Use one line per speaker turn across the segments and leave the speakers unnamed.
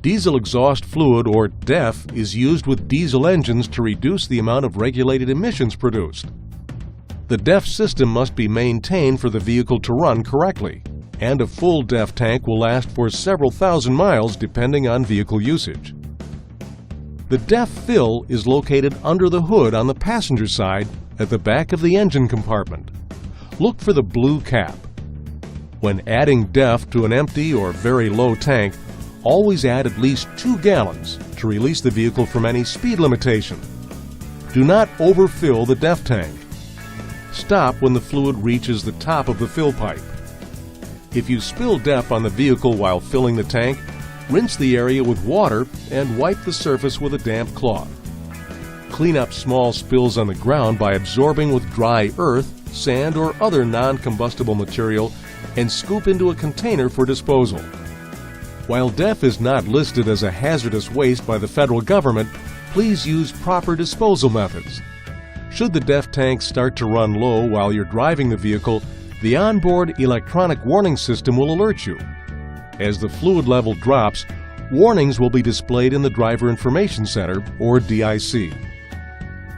Diesel exhaust fluid, or DEF, is used with diesel engines to reduce the amount of regulated emissions produced. The DEF system must be maintained for the vehicle to run correctly, and a full DEF tank will last for several thousand miles depending on vehicle usage. The DEF fill is located under the hood on the passenger side at the back of the engine compartment. Look for the blue cap. When adding DEF to an empty or very low tank, always add at least 2 gallons to release the vehicle from any speed limitation. Do not overfill the DEF tank. Stop when the fluid reaches the top of the fill pipe. If you spill DEF on the vehicle while filling the tank, rinse the area with water and wipe the surface with a damp cloth. Clean up small spills on the ground by absorbing with dry earth, sand, or other non-combustible material and scoop into a container for disposal. While DEF is not listed as a hazardous waste by the federal government, please use proper disposal methods. Should the DEF tank start to run low while you're driving the vehicle, the onboard electronic warning system will alert you. As the fluid level drops, warnings will be displayed in the Driver Information Center, or DIC.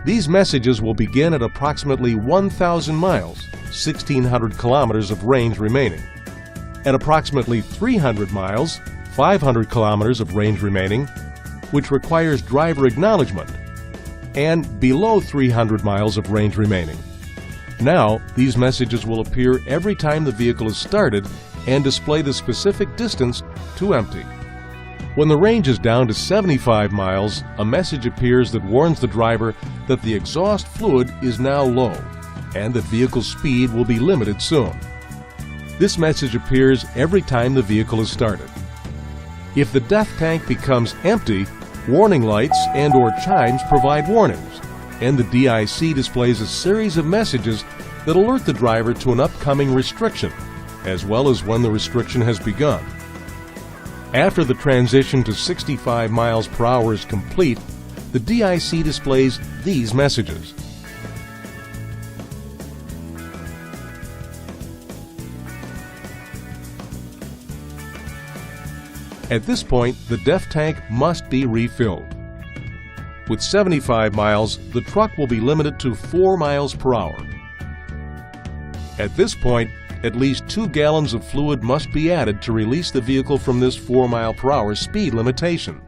These messages will begin at approximately 1,000 miles, 1,600 kilometers of range remaining. At approximately 300 miles, 500 kilometers of range remaining, which requires driver acknowledgement, and below 300 miles of range remaining. Now, these messages will appear every time the vehicle is started and display the specific distance to empty. When the range is down to 75 miles, a message appears that warns the driver that the exhaust fluid is now low and that vehicle speed will be limited soon. This message appears every time the vehicle is started. If the DEF tank becomes empty, warning lights and/or chimes provide warnings, and the DIC displays a series of messages that alert the driver to an upcoming restriction, as well as when the restriction has begun. After the transition to 65 miles per hour is complete, the DIC displays these messages. At this point, the DEF tank must be refilled. With 75 miles, the truck will be limited to 4 miles per hour. At this point, at least 2 gallons of fluid must be added to release the vehicle from this 4 mile per hour speed limitation.